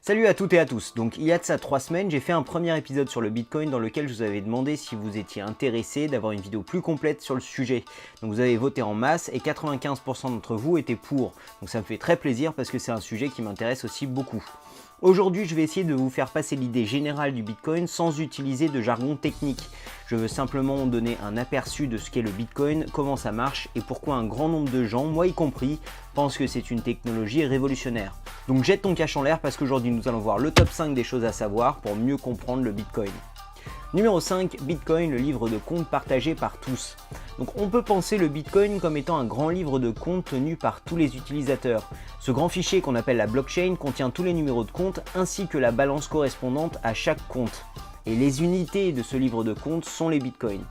Salut à toutes et à tous. Donc il y a de ça 3 semaines, j'ai fait un premier épisode sur le Bitcoin dans lequel je vous avais demandé si vous étiez intéressé d'avoir une vidéo plus complète sur le sujet. Donc vous avez voté en masse et 95% d'entre vous étaient pour. Donc ça me fait très plaisir parce que c'est un sujet qui m'intéresse aussi beaucoup. Aujourd'hui, je vais essayer de vous faire passer l'idée générale du Bitcoin sans utiliser de jargon technique. Je veux simplement donner un aperçu de ce qu'est le Bitcoin, comment ça marche et pourquoi un grand nombre de gens, moi y compris, pensent que c'est une technologie révolutionnaire. Donc jette ton cash en l'air parce qu'aujourd'hui nous allons voir le top 5 des choses à savoir pour mieux comprendre le Bitcoin. Numéro 5, Bitcoin, le livre de compte partagé par tous. Donc on peut penser le Bitcoin comme étant un grand livre de compte tenu par tous les utilisateurs. Ce grand fichier qu'on appelle la blockchain contient tous les numéros de compte ainsi que la balance correspondante à chaque compte. Et les unités de ce livre de compte sont les Bitcoins.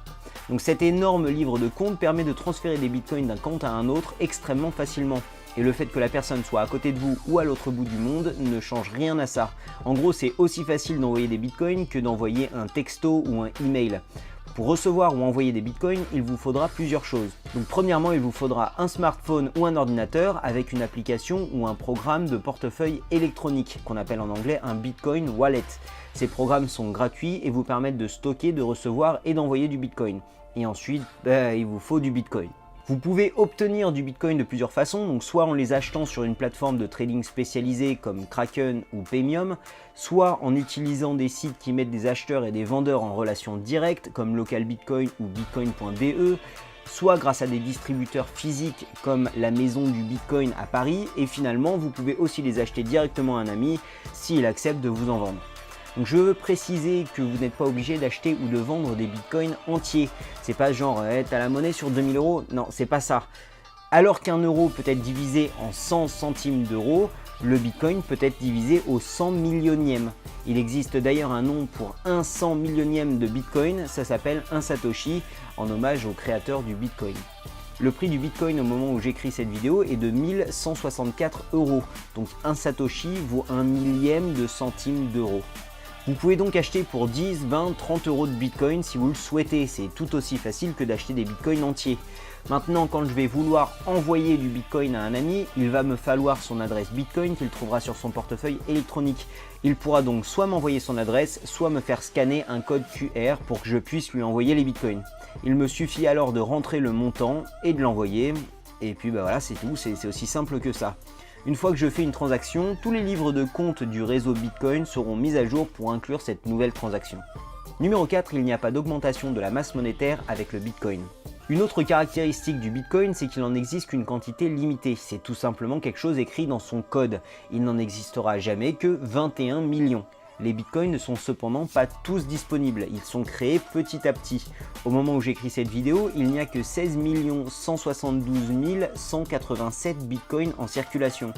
Donc cet énorme livre de compte permet de transférer des Bitcoins d'un compte à un autre extrêmement facilement. Et le fait que la personne soit à côté de vous ou à l'autre bout du monde ne change rien à ça. En gros, c'est aussi facile d'envoyer des bitcoins que d'envoyer un texto ou un email. Pour recevoir ou envoyer des bitcoins, il vous faudra plusieurs choses. Donc premièrement, il vous faudra un smartphone ou un ordinateur avec une application ou un programme de portefeuille électronique qu'on appelle en anglais un Bitcoin Wallet. Ces programmes sont gratuits et vous permettent de stocker, de recevoir et d'envoyer du bitcoin. Et ensuite, il vous faut du bitcoin. Vous pouvez obtenir du Bitcoin de plusieurs façons, donc soit en les achetant sur une plateforme de trading spécialisée comme Kraken ou Paymium, soit en utilisant des sites qui mettent des acheteurs et des vendeurs en relation directe comme LocalBitcoin ou Bitcoin.de, soit grâce à des distributeurs physiques comme la maison du Bitcoin à Paris, et finalement vous pouvez aussi les acheter directement à un ami s'il accepte de vous en vendre. Donc je veux préciser que vous n'êtes pas obligé d'acheter ou de vendre des bitcoins entiers. C'est pas genre t'as la monnaie sur 2000 euros, non c'est pas ça. Alors qu'un euro peut être divisé en 100 centimes d'euros, le bitcoin peut être divisé au 100 millionième. Il existe d'ailleurs un nom pour un 100 millionième de bitcoin, ça s'appelle un satoshi, en hommage au créateur du bitcoin. Le prix du bitcoin au moment où j'écris cette vidéo est de 1164 euros. Donc un satoshi vaut un millième de centime d'euro. Vous pouvez donc acheter pour 10, 20, 30 euros de bitcoin si vous le souhaitez, c'est tout aussi facile que d'acheter des bitcoins entiers. Maintenant, quand je vais vouloir envoyer du bitcoin à un ami, il va me falloir son adresse bitcoin qu'il trouvera sur son portefeuille électronique. Il pourra donc soit m'envoyer son adresse, soit me faire scanner un code QR pour que je puisse lui envoyer les bitcoins. Il me suffit alors de rentrer le montant et de l'envoyer, et puis voilà, c'est tout, c'est aussi simple que ça. Une fois que je fais une transaction, tous les livres de compte du réseau Bitcoin seront mis à jour pour inclure cette nouvelle transaction. Numéro 4, il n'y a pas d'augmentation de la masse monétaire avec le Bitcoin. Une autre caractéristique du Bitcoin, c'est qu'il n'en existe qu'une quantité limitée. C'est tout simplement quelque chose écrit dans son code. Il n'en existera jamais que 21 millions. Les bitcoins ne sont cependant pas tous disponibles, ils sont créés petit à petit. Au moment où j'écris cette vidéo, il n'y a que 16 172 187 bitcoins en circulation.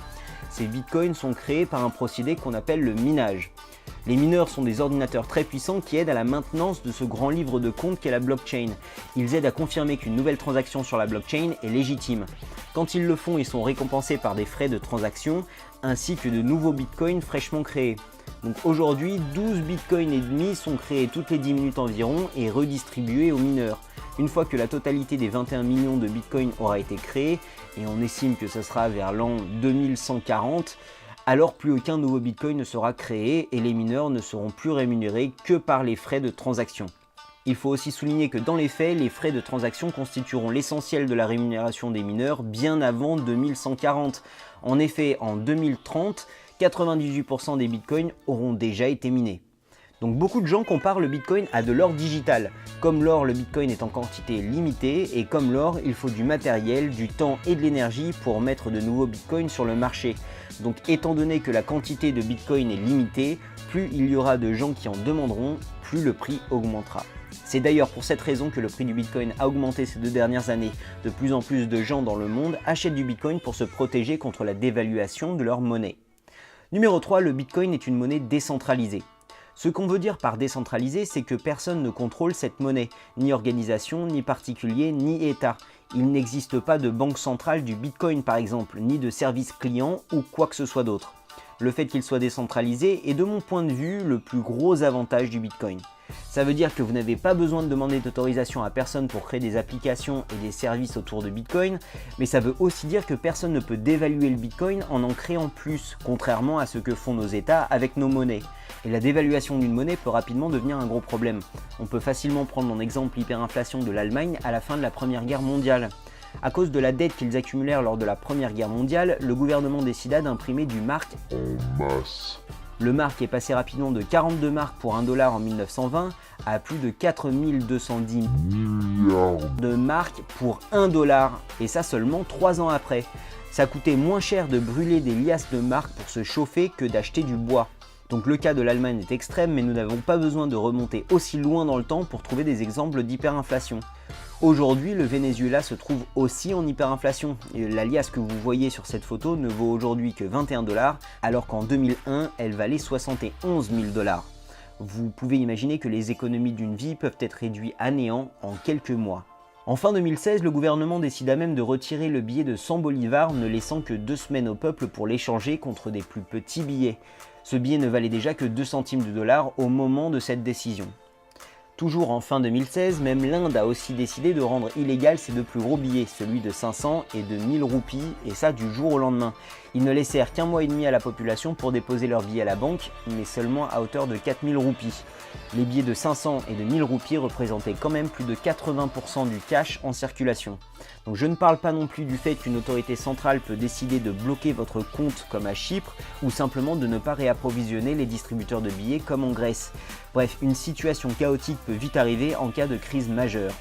Ces bitcoins sont créés par un procédé qu'on appelle le minage. Les mineurs sont des ordinateurs très puissants qui aident à la maintenance de ce grand livre de compte qu'est la blockchain. Ils aident à confirmer qu'une nouvelle transaction sur la blockchain est légitime. Quand ils le font, ils sont récompensés par des frais de transaction ainsi que de nouveaux bitcoins fraîchement créés. Donc aujourd'hui, 12 bitcoins et demi sont créés toutes les 10 minutes environ et redistribués aux mineurs. Une fois que la totalité des 21 millions de bitcoins aura été créée, et on estime que ce sera vers l'an 2140, alors plus aucun nouveau bitcoin ne sera créé et les mineurs ne seront plus rémunérés que par les frais de transaction. Il faut aussi souligner que dans les faits, les frais de transaction constitueront l'essentiel de la rémunération des mineurs bien avant 2140. En effet, en 2030, 98% des bitcoins auront déjà été minés. Donc beaucoup de gens comparent le bitcoin à de l'or digital. Comme l'or, le bitcoin est en quantité limitée et comme l'or, il faut du matériel, du temps et de l'énergie pour mettre de nouveaux bitcoins sur le marché. Donc étant donné que la quantité de bitcoin est limitée, plus il y aura de gens qui en demanderont, plus le prix augmentera. C'est d'ailleurs pour cette raison que le prix du bitcoin a augmenté ces 2 dernières années. De plus en plus de gens dans le monde achètent du bitcoin pour se protéger contre la dévaluation de leur monnaie. Numéro 3, le bitcoin est une monnaie décentralisée. Ce qu'on veut dire par décentralisé, c'est que personne ne contrôle cette monnaie, ni organisation, ni particulier, ni État. Il n'existe pas de banque centrale du bitcoin par exemple, ni de service client ou quoi que ce soit d'autre. Le fait qu'il soit décentralisé est de mon point de vue le plus gros avantage du bitcoin. Ça veut dire que vous n'avez pas besoin de demander d'autorisation à personne pour créer des applications et des services autour de Bitcoin, mais ça veut aussi dire que personne ne peut dévaluer le Bitcoin en créant plus, contrairement à ce que font nos États avec nos monnaies. Et la dévaluation d'une monnaie peut rapidement devenir un gros problème. On peut facilement prendre en exemple l'hyperinflation de l'Allemagne à la fin de la Première Guerre mondiale. À cause de la dette qu'ils accumulèrent lors de la Première Guerre mondiale, le gouvernement décida d'imprimer du mark en masse. Le mark est passé rapidement de 42 marks pour 1 dollar en 1920 à plus de 4210 milliards de marks pour 1 dollar, et ça seulement 3 ans après. Ça coûtait moins cher de brûler des liasses de marques pour se chauffer que d'acheter du bois. Donc le cas de l'Allemagne est extrême, mais nous n'avons pas besoin de remonter aussi loin dans le temps pour trouver des exemples d'hyperinflation. Aujourd'hui, le Venezuela se trouve aussi en hyperinflation. Et la liasse que vous voyez sur cette photo ne vaut aujourd'hui que 21 $, alors qu'en 2001, elle valait 71 000 $. Vous pouvez imaginer que les économies d'une vie peuvent être réduites à néant en quelques mois. En fin 2016, le gouvernement décida même de retirer le billet de 100 bolivars, ne laissant que 2 semaines au peuple pour l'échanger contre des plus petits billets. Ce billet ne valait déjà que 2 centimes de dollar au moment de cette décision. Toujours en fin 2016, même l'Inde a aussi décidé de rendre illégal ses 2 plus gros billets, celui de 500 et de 1000 roupies, et ça du jour au lendemain. Ils ne laissèrent qu'un mois et demi à la population pour déposer leurs billets à la banque, mais seulement à hauteur de 4000 roupies. Les billets de 500 et de 1000 roupies représentaient quand même plus de 80% du cash en circulation. Donc je ne parle pas non plus du fait qu'une autorité centrale peut décider de bloquer votre compte comme à Chypre, ou simplement de ne pas réapprovisionner les distributeurs de billets comme en Grèce. Bref, une situation chaotique peut vite arriver en cas de crise majeure.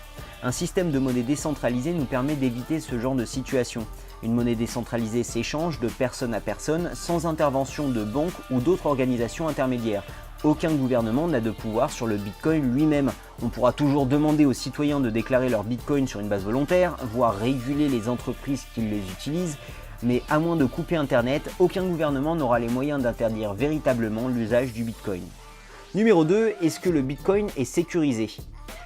Un système de monnaie décentralisée nous permet d'éviter ce genre de situation. Une monnaie décentralisée s'échange de personne à personne sans intervention de banques ou d'autres organisations intermédiaires. Aucun gouvernement n'a de pouvoir sur le Bitcoin lui-même. On pourra toujours demander aux citoyens de déclarer leur Bitcoin sur une base volontaire, voire réguler les entreprises qui les utilisent, mais à moins de couper Internet, aucun gouvernement n'aura les moyens d'interdire véritablement l'usage du Bitcoin. Numéro 2, est-ce que le Bitcoin est sécurisé ?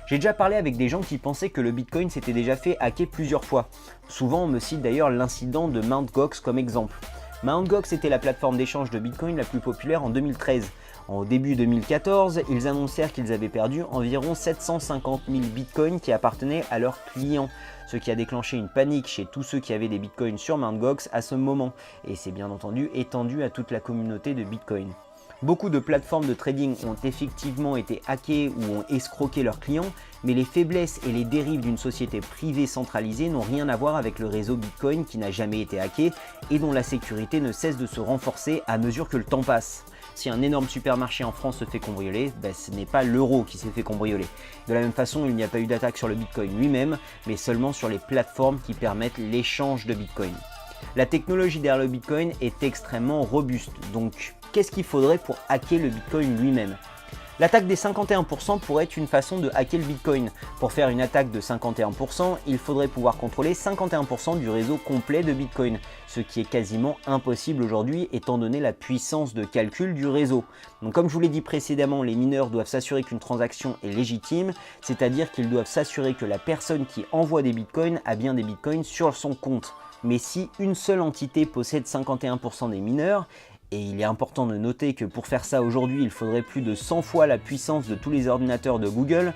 J'ai déjà parlé avec des gens qui pensaient que le Bitcoin s'était déjà fait hacker plusieurs fois. Souvent on me cite d'ailleurs l'incident de Mt. Gox comme exemple. Mt. Gox était la plateforme d'échange de Bitcoin la plus populaire en 2013. En début 2014, ils annoncèrent qu'ils avaient perdu environ 750 000 bitcoins qui appartenaient à leurs clients, ce qui a déclenché une panique chez tous ceux qui avaient des bitcoins sur Mt. Gox à ce moment, et c'est bien entendu étendu à toute la communauté de Bitcoin. Beaucoup de plateformes de trading ont effectivement été hackées ou ont escroqué leurs clients, mais les faiblesses et les dérives d'une société privée centralisée n'ont rien à voir avec le réseau Bitcoin qui n'a jamais été hacké et dont la sécurité ne cesse de se renforcer à mesure que le temps passe. Si un énorme supermarché en France se fait cambrioler, ce n'est pas l'euro qui s'est fait cambrioler. De la même façon, il n'y a pas eu d'attaque sur le Bitcoin lui-même, mais seulement sur les plateformes qui permettent l'échange de Bitcoin. La technologie derrière le Bitcoin est extrêmement robuste, donc qu'est-ce qu'il faudrait pour hacker le Bitcoin lui-même ? L'attaque des 51% pourrait être une façon de hacker le Bitcoin. Pour faire une attaque de 51%, il faudrait pouvoir contrôler 51% du réseau complet de Bitcoin, ce qui est quasiment impossible aujourd'hui étant donné la puissance de calcul du réseau. Donc comme je vous l'ai dit précédemment, les mineurs doivent s'assurer qu'une transaction est légitime, c'est-à-dire qu'ils doivent s'assurer que la personne qui envoie des Bitcoins a bien des Bitcoins sur son compte. Mais si une seule entité possède 51% des mineurs, et il est important de noter que pour faire ça aujourd'hui, il faudrait plus de 100 fois la puissance de tous les ordinateurs de Google,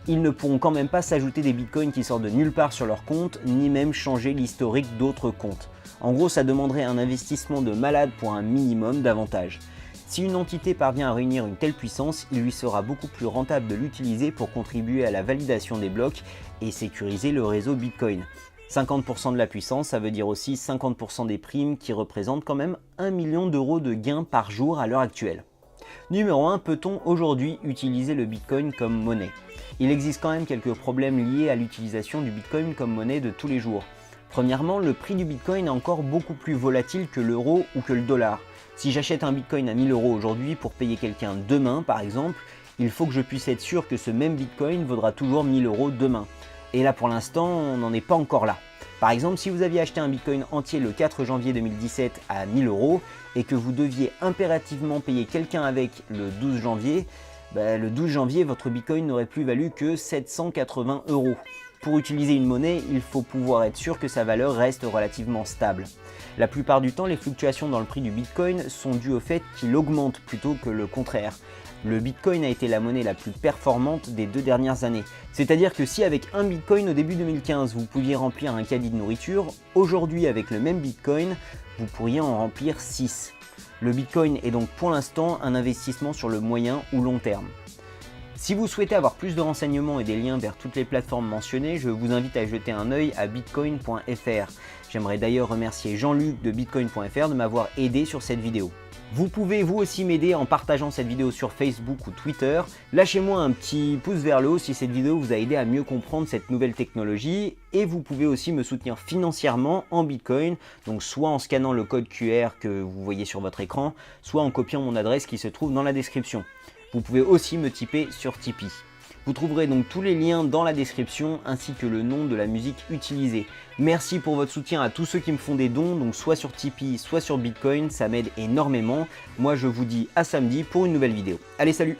ils ne pourront quand même pas s'ajouter des bitcoins qui sortent de nulle part sur leur compte, ni même changer l'historique d'autres comptes. En gros, ça demanderait un investissement de malade pour un minimum d'avantages. Si une entité parvient à réunir une telle puissance, il lui sera beaucoup plus rentable de l'utiliser pour contribuer à la validation des blocs et sécuriser le réseau Bitcoin. 50% de la puissance, ça veut dire aussi 50% des primes qui représentent quand même 1 million d'euros de gains par jour à l'heure actuelle. Numéro 1, peut-on aujourd'hui utiliser le Bitcoin comme monnaie ? Il existe quand même quelques problèmes liés à l'utilisation du Bitcoin comme monnaie de tous les jours. Premièrement, le prix du Bitcoin est encore beaucoup plus volatile que l'euro ou que le dollar. Si j'achète un Bitcoin à 1000 € aujourd'hui pour payer quelqu'un demain par exemple, il faut que je puisse être sûr que ce même Bitcoin vaudra toujours 1000 € demain. Et là pour l'instant, on n'en est pas encore là. Par exemple, si vous aviez acheté un Bitcoin entier le 4 janvier 2017 à 1000 € et que vous deviez impérativement payer quelqu'un avec le 12 janvier, le 12 janvier, votre Bitcoin n'aurait plus valu que 780 €. Pour utiliser une monnaie, il faut pouvoir être sûr que sa valeur reste relativement stable. La plupart du temps, les fluctuations dans le prix du Bitcoin sont dues au fait qu'il augmente plutôt que le contraire. Le Bitcoin a été la monnaie la plus performante des 2 dernières années. C'est-à-dire que si avec un Bitcoin au début 2015, vous pouviez remplir un caddie de nourriture, aujourd'hui avec le même Bitcoin, vous pourriez en remplir 6. Le Bitcoin est donc pour l'instant un investissement sur le moyen ou long terme. Si vous souhaitez avoir plus de renseignements et des liens vers toutes les plateformes mentionnées, je vous invite à jeter un œil à bitcoin.fr. J'aimerais d'ailleurs remercier Jean-Luc de bitcoin.fr de m'avoir aidé sur cette vidéo. Vous pouvez vous aussi m'aider en partageant cette vidéo sur Facebook ou Twitter. Lâchez-moi un petit pouce vers le haut si cette vidéo vous a aidé à mieux comprendre cette nouvelle technologie. Et vous pouvez aussi me soutenir financièrement en Bitcoin, donc soit en scannant le code QR que vous voyez sur votre écran, soit en copiant mon adresse qui se trouve dans la description. Vous pouvez aussi me tiper sur Tipeee. Vous trouverez donc tous les liens dans la description ainsi que le nom de la musique utilisée. Merci pour votre soutien à tous ceux qui me font des dons, donc soit sur Tipeee, soit sur Bitcoin, ça m'aide énormément. Moi je vous dis à samedi pour une nouvelle vidéo. Allez, salut!